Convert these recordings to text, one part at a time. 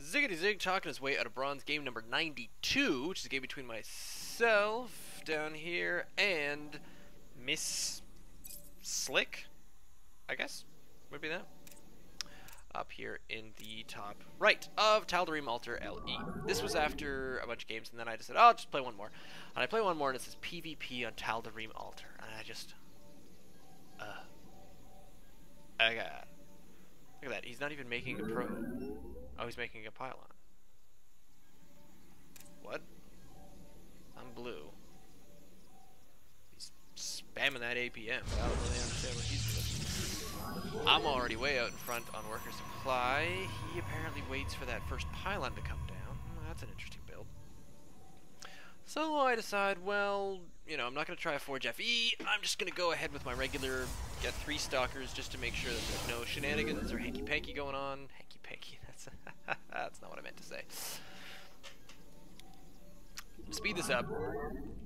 Ziggity Zig talking his way out of bronze game number 92, which is a game between myself down here and MsSlick, I guess, would be that. Up here in the top right of THWOB Alter LE. This was after a bunch of games, and then I just said, oh, I'll just play one more. And I play one more, and it says PvP on THWOB Alter. And I just, look at that. He's not even making a probe. Oh, he's making a pylon. What? I'm blue. He's spamming that APM, but I don't really understand what he's doing. I'm already way out in front on worker supply. He apparently waits for that first pylon to come down. That's an interesting build. So I decide, well, you know, I'm not going to try a Forge FE. I'm just going to go ahead with my regular, get 3 stalkers just to make sure that there's no shenanigans or hanky-panky going on. Hanky-panky, that's not what I meant to say. Speed this up,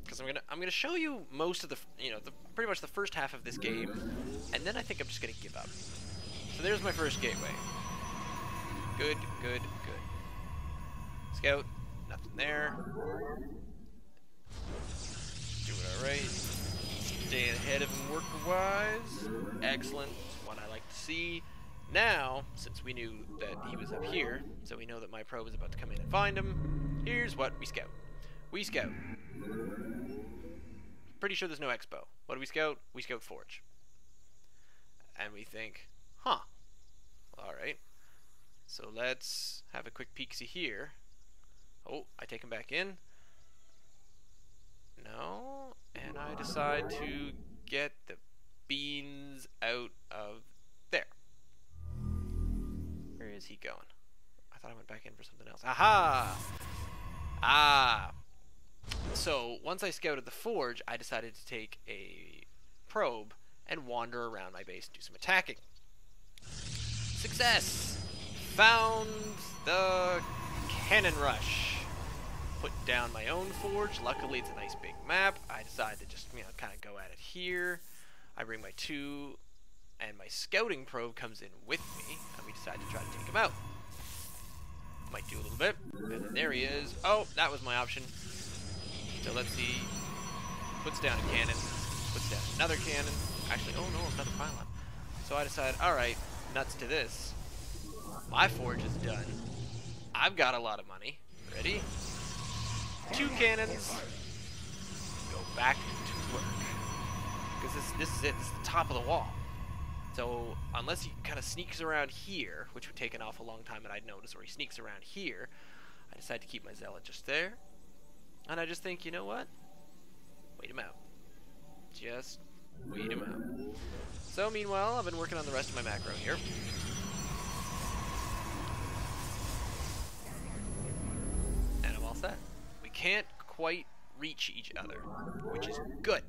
because I'm gonna show you most of the, pretty much the first half of this game, and then I think I'm just gonna give up. So there's my first gateway. Good, good, good. Scout, nothing there. Doing alright. Staying ahead of him worker-wise. Excellent. One I like to see. Now, since we knew that he was up here, so we know that my probe is about to come in and find him, here's what we scout. We scout. Pretty sure there's no expo. What do we scout? We scout Forge. And we think, huh. Alright. So let's have a quick peek-see here. Oh, I take him back in. No. And I decide to get the beans out of there. Where is he going? I thought I went back in for something else. Aha! Ah! So, once I scouted the Forge, I decided to take a probe and wander around my base and do some attacking. Success! Found the cannon rush. Put down my own Forge. Luckily, it's a nice big map. I decided to just, kind of go at it here. I bring my 2, and my scouting probe comes in with me, and we decide to try to take him out. Might do a little bit, and then there he is. Oh, that was my option. So let's see. Puts down a cannon. Puts down another cannon. Actually, oh no, another pylon. So I decide, alright, nuts to this. My Forge is done. I've got a lot of money. Ready? 2 cannons. Go back to work. Because this is it. This is the top of the wall. So unless he kind of sneaks around here, which would take an awful long time and I'd notice, or he sneaks around here, I decide to keep my Zealot just there. And I just think, you know what? Wait him out. Just wait him out. So meanwhile, I've been working on the rest of my macro here. And I'm all set. We can't quite reach each other, which is good,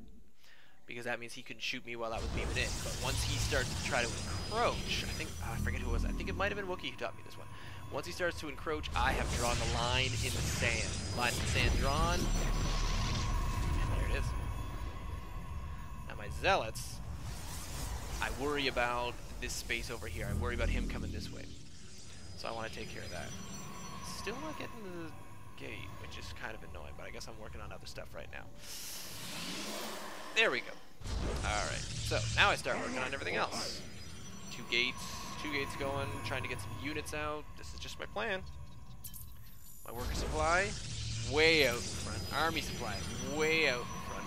because that means he couldn't shoot me while I was beaming in. But once he starts to try to encroach, I think, I forget who it was. I think it might have been Wookiee who taught me this one. Once he starts to encroach, I have drawn the line in the sand. Line in the sand drawn. And there it is. Now my Zealots, I worry about this space over here. I worry about him coming this way. So I want to take care of that. Still not getting to the gate, which is kind of annoying, but I guess I'm working on other stuff right now. There we go. Alright, so now I start working on everything else. 2 gates going, trying to get some units out. This is just my plan. My worker supply, way out in front. Army supply, way out in front.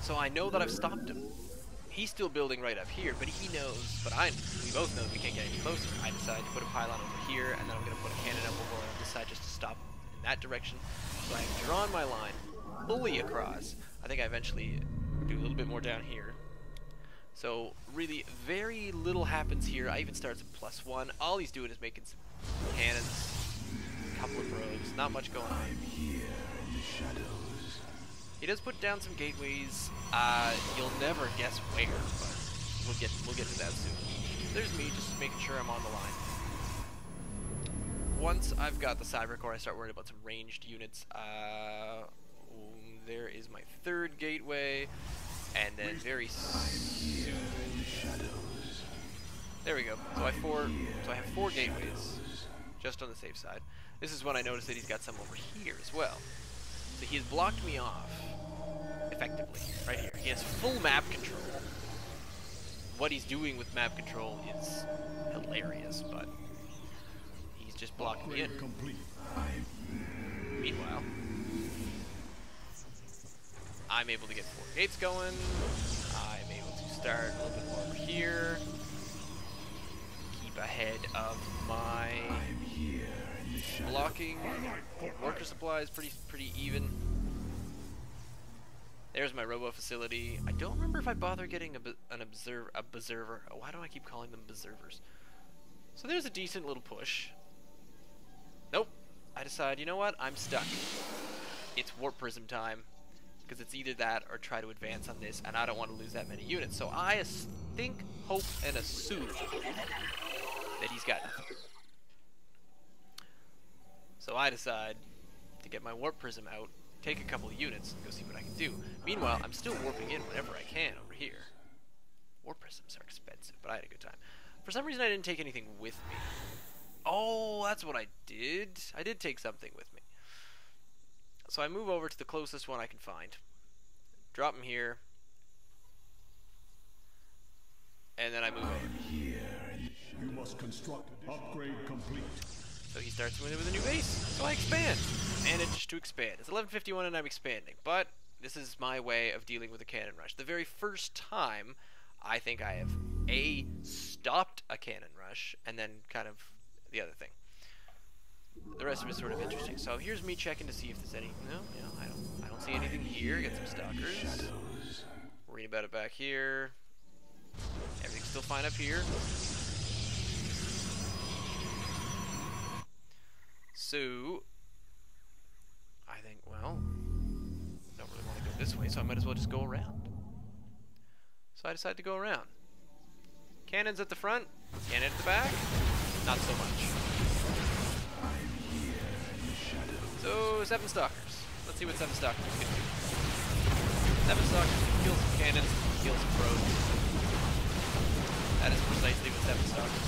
So I know that I've stopped him. He's still building right up here, but he knows, but we both know that we can't get any closer. I decide to put a pylon over here, and then I'm going to put a cannon up over on this side just to stop in that direction. So I've drawn my line fully across. I think I eventually do a little bit more down here. So really very little happens here. I even start some +1. All he's doing is making some cannons, a couple of probes, not much going on. I'm here in the shadows. He does put down some gateways. You'll never guess where, but we'll get to that soon. There's me just making sure I'm on the line. Once I've got the Cyber Core, I start worrying about some ranged units. There is my 3rd gateway, and then very soon There we go. So I have four gateways, just on the safe side. This is when I noticed that he's got some over here as well. So he has blocked me off, effectively, right here. He has full map control. What he's doing with map control is hilarious, but he's just blocking me in. Meanwhile, I'm able to get 4 gates going. I'm able to start a little bit more over here. Keep ahead of my blocking. Worker supply is pretty even. There's my robo facility. I don't remember if I bother getting a observer. Why do I keep calling them observers? So there's a decent little push. Nope. I decide, you know what? I'm stuck. It's warp prism time. Because it's either that or try to advance on this, and I don't want to lose that many units. So I think, hope, and assume that he's got nothing. So I decide to get my warp prism out, take a couple of units, and go see what I can do. Meanwhile, I'm still warping in whenever I can over here. Warp prisms are expensive, but I had a good time. For some reason, I didn't take anything with me. Oh, that's what I did. I did take something with me. So I move over to the closest one I can find. Drop him here. And then I move over. You must construct upgrade complete. So he starts with a new base. So I expand. Managed to expand. It's 11:51 and I'm expanding. But this is my way of dealing with a cannon rush. The very first time I think I have stopped a cannon rush and then kind of the other thing. The rest of it is sort of interesting. So here's me checking to see if there's any. No, I don't see anything here. Get some stalkers. Worrying about it back here. Everything's still fine up here. So I think, well, don't really want to go this way, so I might as well just go around. So I decide to go around. Cannons at the front, cannon at the back. Not so much. So 7 stalkers. Let's see what 7 stalkers can do. 7 stalkers can kill some cannons, kill some probes. That is precisely what 7 stalkers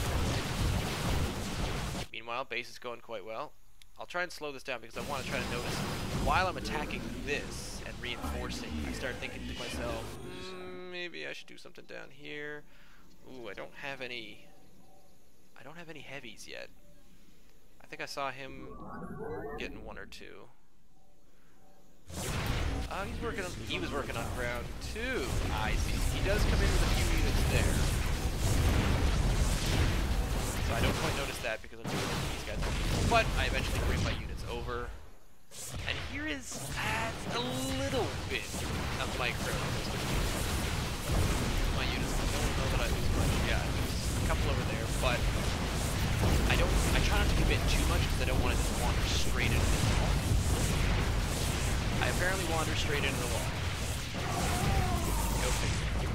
do. Meanwhile, base is going quite well. I'll try and slow this down because I want to try to notice while I'm attacking this and reinforcing. I start thinking to myself, maybe I should do something down here. Ooh, I don't have any heavies yet. I think I saw him getting 1 or 2. He was working on ground too. I see. He does come in with a few units there. So I don't quite notice that because I'm doing these guys. But I eventually bring my units over. And here adds a little bit of micro. My units don't know that I lose much. Yeah, there's a couple over there, but I try not to commit too much because I don't want to just wander straight into the wall. I apparently wander straight into the wall. Go figure.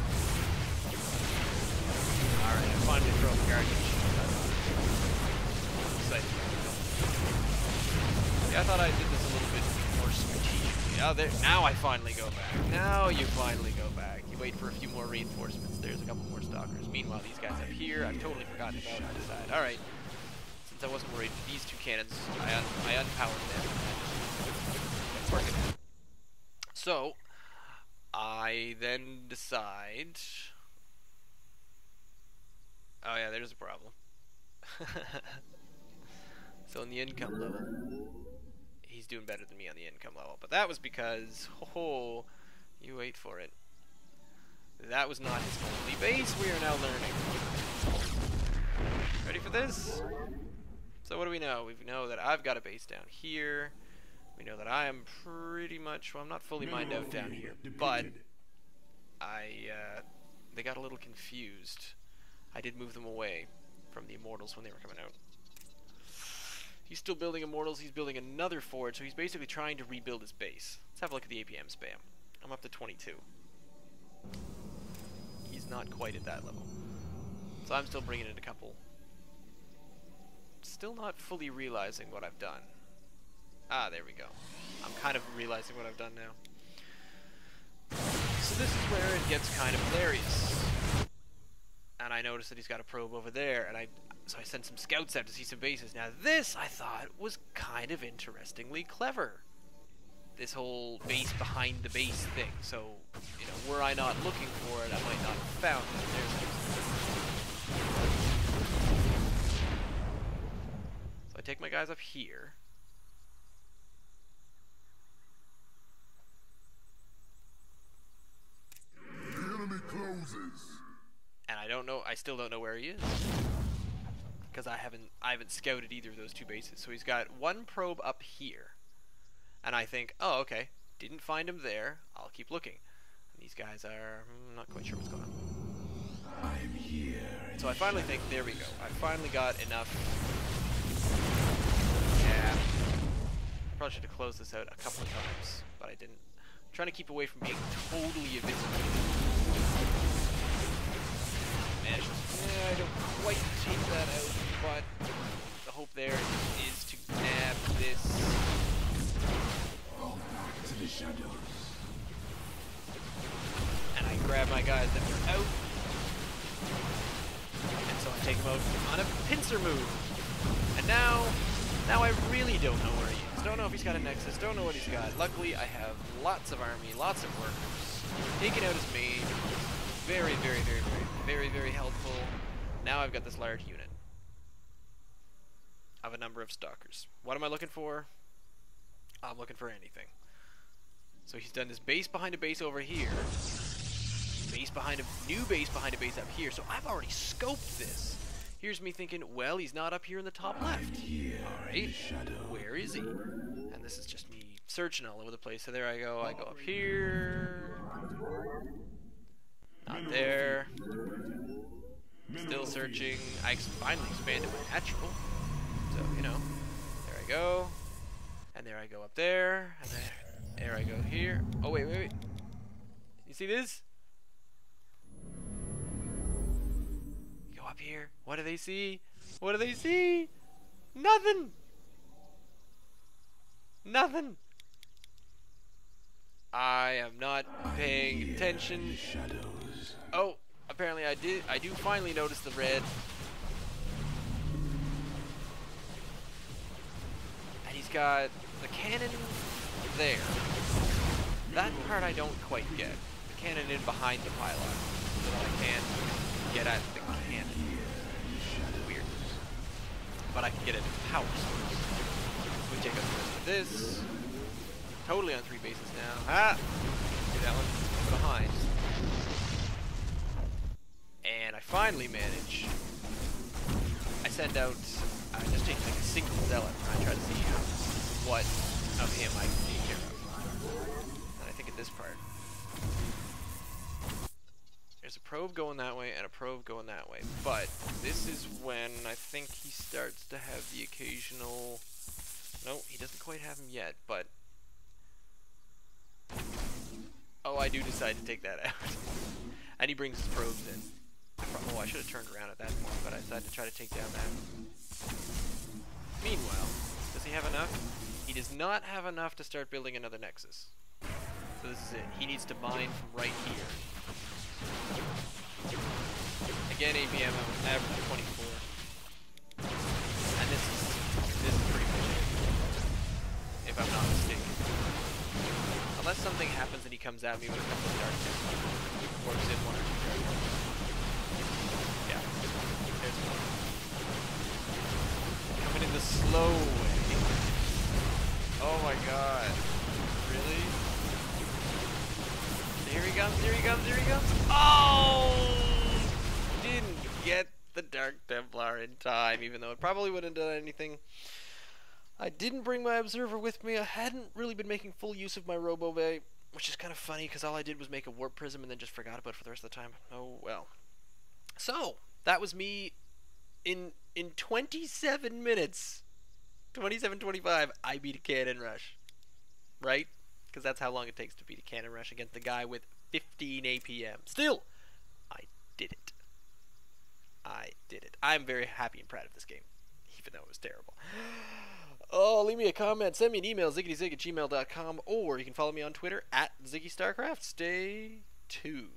Alright, I'm finally throwing the guardian shield. Excited. Yeah, I thought I did this a little bit more strategically. Oh, there, now I finally go back. Now you finally go back. You wait for a few more reinforcements. There's a couple more stalkers. Meanwhile, these guys up here, I've totally forgotten about. I decide, alright. I wasn't worried. These 2 cannons, I unpowered them. It's working. So, I then decide. Oh yeah, there's a problem. So in the income level, he's doing better than me on the income level. But that was because, you wait for it. That was not his only base. We are now learning. Ready for this? So what do we know? We know that I've got a base down here. We know that I am pretty much, well, I'm not fully mined out down here, but they got a little confused. I did move them away from the Immortals when they were coming out. He's still building Immortals. He's building another forge, so he's basically trying to rebuild his base. Let's have a look at the APM spam. I'm up to 22. He's not quite at that level. So I'm still bringing in a couple. Still not fully realizing what I've done. Ah, there we go. I'm kind of realizing what I've done now. So this is where it gets kind of hilarious. And and I noticed that he's got a probe over there, and so I sent some scouts out to see some bases. Now this, I thought, was kind of interestingly clever. This whole base behind the base thing. So, you know, were I not looking for it, I might not have found it. So I take my guys up here. The enemy closes. And I still don't know where he is. Because I haven't scouted either of those two bases. So he's got one probe up here. And I think, oh, okay, didn't find him there. I'll keep looking. And these guys are not quite sure what's going on. I'm here. So I finally think, there we go. I finally got enough. Yeah. Probably should have closed this out a couple of times, but I didn't. I'm trying to keep away from being totally invisible. Yeah, I don't quite take that out, but the hope there is to nab this. To the shadows. And I grab my guys that were out. And so I take them out on a pincer move. And now I really don't know where he is. Don't know if he's got a nexus. Don't know what he's got. Luckily, I have lots of army, lots of workers. Taking out his maid. Very, very, very, very, very, very helpful. Now I've got this large unit of a number of stalkers. What am I looking for? I'm looking for anything. So he's done this base behind a base over here. Base behind a new base behind a base up here. So I've already scoped this. Here's me thinking, well, he's not up here in the top left. Alright, where is he? And this is just me searching all over the place. So there I go up here. Not there. Still searching. I finally expanded my natural. So, you know, there I go. And there I go up there. And there I go here. Oh, wait. You see this? Go up here. What do they see? What do they see? Nothing. Nothing. I am not paying attention. Oh, apparently I do finally notice the red. And he's got the cannon there. That part I don't quite get. The cannon in behind the pylon. So that I can get at the cannon. Weird. But I can get at its power source. So we take up the rest of this. Totally on 3 bases now. Ah! See that one? Behind. And I finally manage. I send out, I just take like a single zealot and I try to see what of him I can take care of. And I think at this part, there's a probe going that way and a probe going that way. But this is when I think he starts to have the occasional, no, he doesn't quite have him yet, but oh, I do decide to take that out. And he brings his probes in. Oh, I should have turned around at that point, but I decided to try to take down that. Meanwhile, does he have enough? He does not have enough to start building another nexus. So this is it. He needs to mine from right here. Again, APM average 24. And this is pretty much it, if I'm not mistaken. Unless something happens and he comes at me with a couple of dark hits. Works in 1 or 2 dark hits. Yeah. There's one. Coming in the slow way. Oh my god. Really? Here he comes, here he comes, here he comes. Oh! Didn't get the Dark Templar in time, even though it probably wouldn't have done anything. I didn't bring my observer with me. I hadn't really been making full use of my Robo Bay, which is kind of funny because all I did was make a warp prism and then just forgot about it for the rest of the time. Oh well. So that was me in 27 minutes, 27-25. I beat a cannon rush, right? Because that's how long it takes to beat a cannon rush against the guy with 15 APM. Still, I did it. I did it. I'm very happy and proud of this game, even though it was terrible. Oh, leave me a comment, send me an email, ziggyzig@gmail.com, or you can follow me on Twitter @ZiggyStarcraft. Stay tuned.